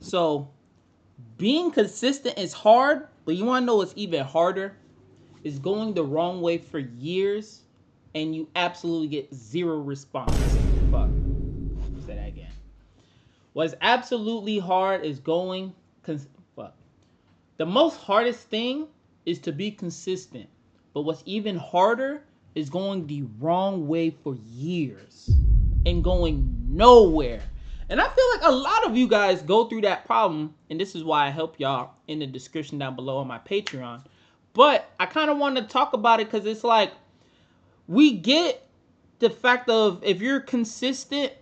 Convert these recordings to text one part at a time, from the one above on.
So being consistent is hard, but you want to know what's even harder? Is going the wrong way for years and you absolutely get zero response. Fuck. Say that again. What's absolutely hard is going. Fuck. The most hardest thing is to be consistent. But what's even harder is going the wrong way for years and going nowhere. And I feel like a lot of you guys go through that problem, and this is why I help y'all in the description down below on my Patreon. But I kind of want to talk about it because it's like we get the fact of if you're consistent,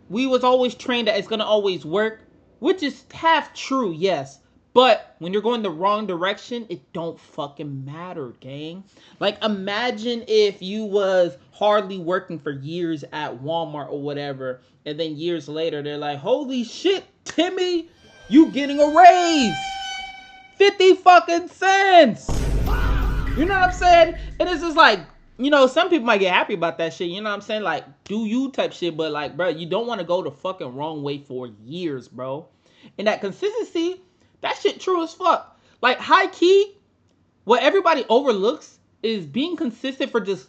we was always trained that it's gonna always work, which is half true, yes. But when you're going the wrong direction, it don't fucking matter, gang. Like imagine if you was hardly working for years at Walmart or whatever, and then years later they're like, holy shit, Timmy, you getting a raise. 50 fucking cents. You know what I'm saying? And it's just like, some people might get happy about that shit. You know what I'm saying? Like, do you type shit. But like, bro, you don't want to go the fucking wrong way for years, bro. And that consistency, that shit true as fuck. Like, high key, what everybody overlooks is being consistent for just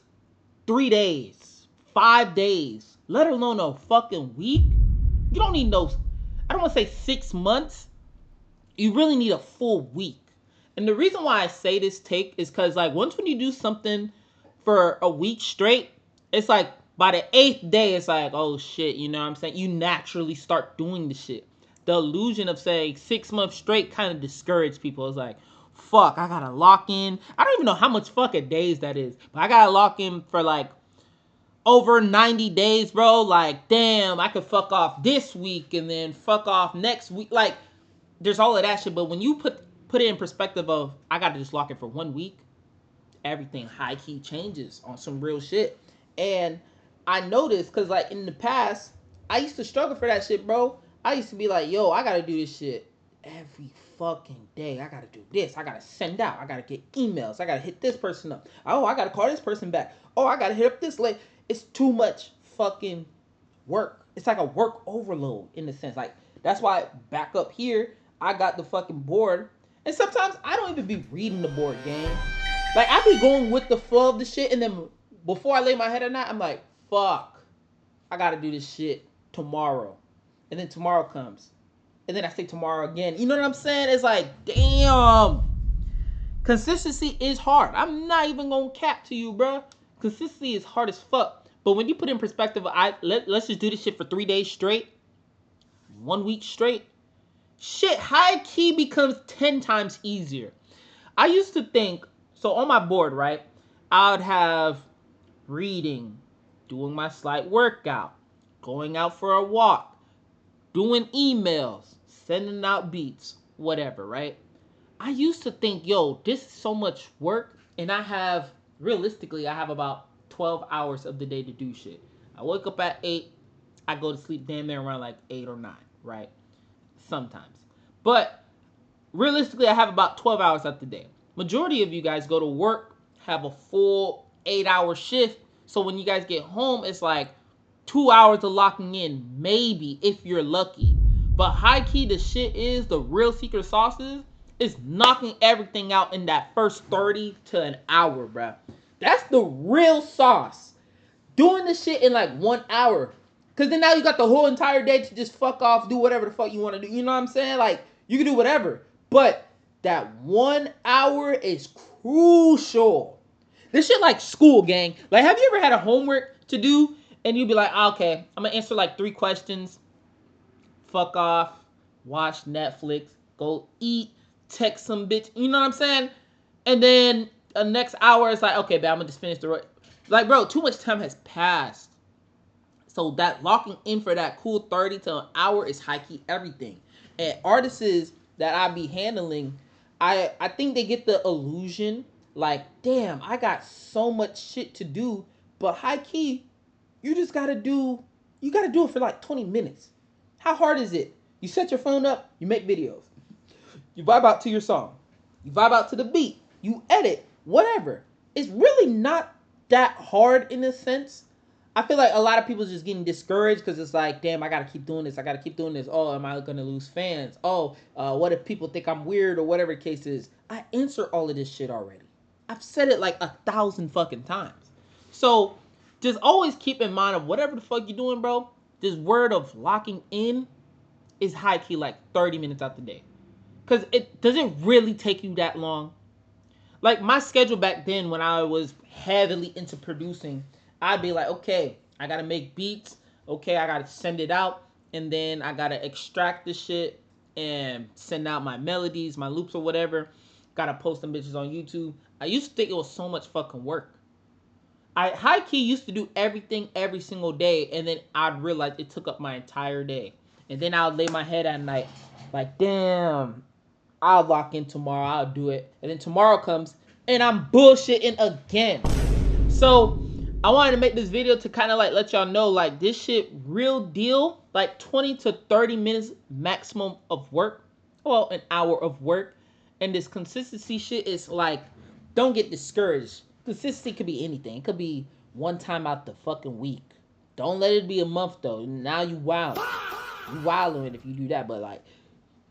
3 days, 5 days, let alone a fucking week. You don't need no, I don't want to say 6 months. You really need a full week. And the reason why I say this take is because, like, once when you do something for a week straight, it's like by the 8th day, it's like, oh shit, you know what I'm saying? You naturally start doing the shit. The illusion of saying 6 months straight kind of discourage people. It's like, fuck, I gotta lock in. I don't even know how much fucking days that is, but I gotta lock in for like over 90 days, bro. Like, damn, I could fuck off this week and then fuck off next week. Like, there's all of that shit, but when you put it in perspective of I gotta just lock it for 1 week, everything high key changes on some real shit. And I noticed because like in the past, I used to struggle for that shit, bro. I used to be like, yo, I gotta do this shit every fucking day. I gotta do this. I gotta send out. I gotta get emails. I gotta hit this person up. Oh, I gotta call this person back. Oh, I gotta hit up this late. It's too much fucking work. It's like a work overload in a sense. Like that's why back up here, I got the fucking board. And sometimes I don't even be reading the board game. Like I be going with the flow of the shit, and then before I lay my head at night, I'm like, fuck, I gotta do this shit tomorrow. And then tomorrow comes. And then I say tomorrow again. You know what I'm saying? It's like, damn. Consistency is hard. I'm not even gonna cap to you, bro. Consistency is hard as fuck. But when you put in perspective, let's just do this shit for 3 days straight, 1 week straight, shit high key becomes 10 times easier. I used to think, so on my board, right, I would have reading, doing my slight workout, going out for a walk, doing emails, sending out beats, whatever, right? I used to think, yo, this is so much work, and realistically, I have about 12 hours of the day to do shit. I wake up at 8, I go to sleep damn near around like 8 or 9, right? Sometimes. But realistically, I have about 12 hours of the day. Majority of you guys go to work, have a full 8-hour shift. So when you guys get home, it's like 2 hours of locking in, maybe if you're lucky. But high key, the shit is the real secret sauce is knocking everything out in that first 30 to an hour, bruh. That's the real sauce. Doing this shit in like 1 hour. Cause then now you got the whole entire day to just fuck off, do whatever the fuck you want to do. You know what I'm saying? Like, you can do whatever. But that 1 hour is crucial. This shit like school, gang. Like, have you ever had a homework to do and you'd be like, okay, I'm gonna answer like 3 questions. Fuck off. Watch Netflix. Go eat. Text some bitch. You know what I'm saying? And then the next hour it's like, okay, but I'm gonna just finish the... Like, bro, too much time has passed. So that locking in for that cool 30 to an hour is high-key everything. And artists that I be handling, I think they get the illusion, like, damn, I got so much shit to do. But high-key, you just gotta do, you gotta do it for like 20 minutes. How hard is it? You set your phone up, you make videos. You vibe out to your song. You vibe out to the beat. You edit, whatever. It's really not that hard in a sense. I feel like a lot of people just getting discouraged because it's like, damn, I gotta keep doing this. I gotta keep doing this. Oh, am I gonna lose fans? Oh, what if people think I'm weird or whatever the case is? I answer all of this shit already. I've said it like 1,000 fucking times. So just always keep in mind of whatever the fuck you're doing, bro. This word of locking in is high key like 30 minutes out the day. Because it doesn't really take you that long. Like my schedule back then when I was heavily into producing, I'd be like, okay, I gotta make beats. Okay, I gotta send it out. And then I gotta extract the shit and send out my melodies, my loops or whatever. Gotta post them bitches on YouTube. I used to think it was so much fucking work. I high key used to do everything every single day, and then I'd realize it took up my entire day. And then I'd lay my head at night, like, damn, I'll lock in tomorrow, I'll do it. And then tomorrow comes, and I'm bullshitting again. So I wanted to make this video to kind of like let y'all know, like, this shit real deal, like 20 to 30 minutes maximum of work. Well, an hour of work. And this consistency shit is like, don't get discouraged. Consistency could be anything. It could be one time out the fucking week. Don't let it be a month though. Now you wild. You wilding if you do that. But like,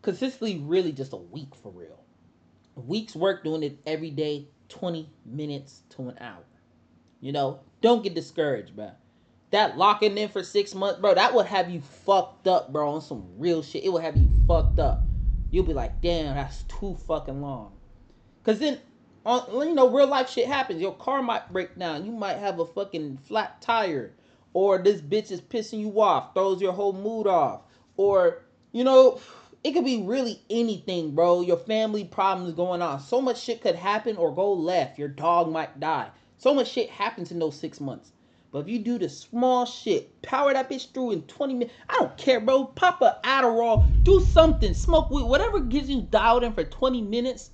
consistently really just a week for real. A week's work doing it every day, 20 minutes to an hour. You know, don't get discouraged, bro. That locking in for 6 months, bro, that would have you fucked up, bro, on some real shit. It would have you fucked up. You'll be like, damn, that's too fucking long. Because then, you know, real life shit happens. Your car might break down. You might have a fucking flat tire. Or this bitch is pissing you off, throws your whole mood off. Or, you know, it could be really anything, bro. Your family problems going on. So much shit could happen or go left. Your dog might die. So much shit happens in those 6 months. But if you do the small shit, power that bitch through in 20 minutes, I don't care, bro. Pop a Adderall, do something, smoke weed, whatever gets you dialed in for 20 minutes,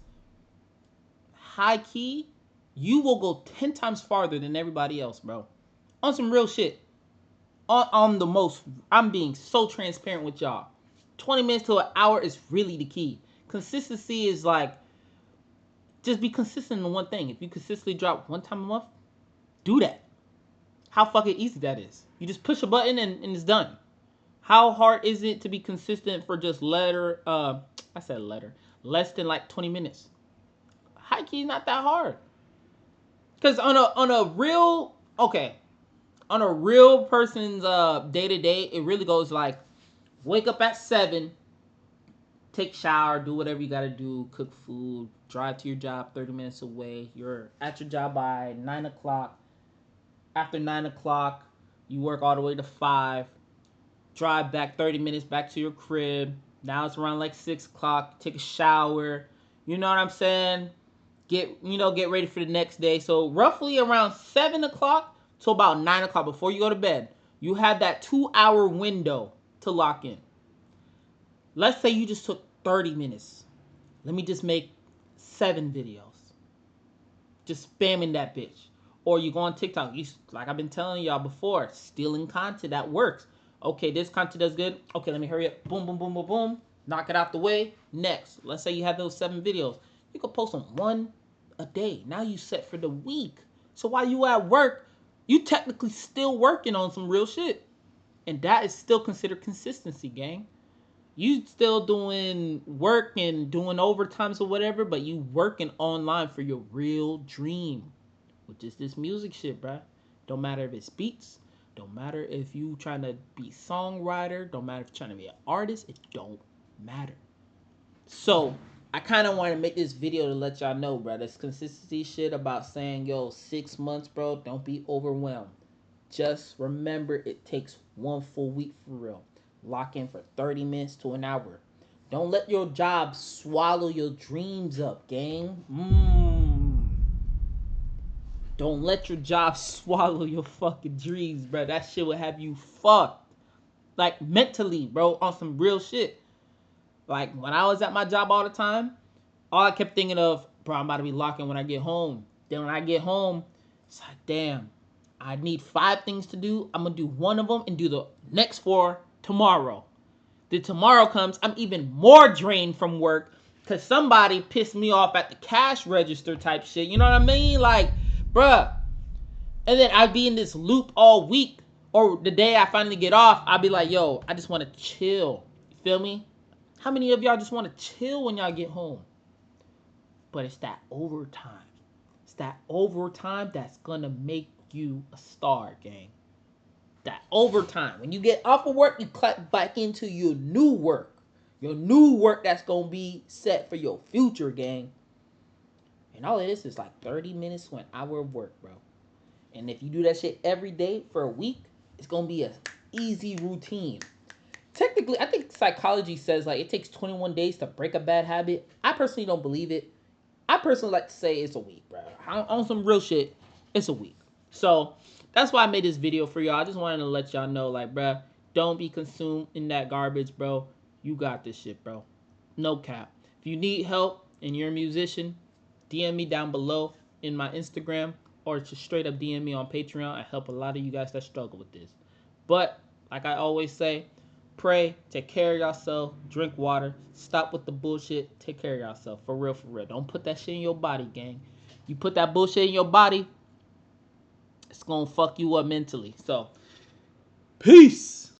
high key, you will go 10 times farther than everybody else, bro. On some real shit. On the most, I'm being so transparent with y'all. 20 minutes to an hour is really the key. Consistency is like, just be consistent in one thing. If you consistently drop one time a month, do that. How fucking easy that is. You just push a button and it's done. How hard is it to be consistent for just less than like 20 minutes? High key, not that hard. Because on a real person's day to day, it really goes like, wake up at 7, take shower, do whatever you gotta do, cook food, drive to your job 30 minutes away. You're at your job by 9 o'clock. After 9 o'clock, you work all the way to 5. Drive back 30 minutes back to your crib. Now it's around like 6 o'clock. Take a shower. You know what I'm saying? Get ready for the next day. So roughly around 7 o'clock to about 9 o'clock before you go to bed, you have that 2-hour window to lock in. Let's say you just took 30 minutes. Let me just make 7 videos. Just spamming that bitch. Or you go on TikTok, like I've been telling y'all before, stealing content, that works. Okay, this content does good. Okay, let me hurry up. Boom, boom, boom, boom, boom. Knock it out the way. Next, let's say you have those 7 videos. You can post them 1 a day. Now you set for the week. So while you at work, you technically still working on some real shit. And that is still considered consistency, gang. You still doing work and doing overtimes or whatever, but you working online for your real dream. Which is this music shit, bruh. Don't matter if it's beats. Don't matter if you trying to be songwriter. Don't matter if you're trying to be an artist. It don't matter. So, I kind of want to make this video to let y'all know, bruh. This consistency shit about saying, yo, 6 months, bro. Don't be overwhelmed. Just remember it takes 1 full week for real. Lock in for 30 minutes to an hour. Don't let your job swallow your dreams up, gang. Don't let your job swallow your fucking dreams, bro. That shit will have you fucked. Like, mentally, bro, on some real shit. Like, when I was at my job all the time, all I kept thinking of, bro, I'm about to be locking when I get home. Then when I get home, it's like, damn, I need 5 things to do. I'm going to do 1 of them and do the next 4 tomorrow. Then tomorrow comes, I'm even more drained from work because somebody pissed me off at the cash register type shit. You know what I mean? Like, bruh. And then I'd be in this loop all week Or the day I finally get off, I'll be like, yo, I just want to chill. You feel me? How many of y'all just want to chill when y'all get home? But it's that overtime. It's that overtime that's gonna make you a star, gang. That overtime. When you get off of work, you cut back into your new work. Your new work that's gonna be set for your future, gang. And all of this is like 30 minutes to an hour of work, bro. And if you do that shit every day for a week, it's gonna be a easy routine. Technically, I think psychology says like it takes 21 days to break a bad habit. I personally don't believe it. I personally like to say it's a week, bro. On some real shit, it's a week. So that's why I made this video for y'all. I just wanted to let y'all know, like, bro, don't be consumed in that garbage, bro. You got this shit, bro. No cap. If you need help and you're a musician, DM me down below in my Instagram or just straight up DM me on Patreon. I help a lot of you guys that struggle with this. But like I always say, pray, take care of yourself, drink water, stop with the bullshit, take care of yourself. For real, for real. Don't put that shit in your body, gang. You put that bullshit in your body, it's gonna fuck you up mentally. So, peace.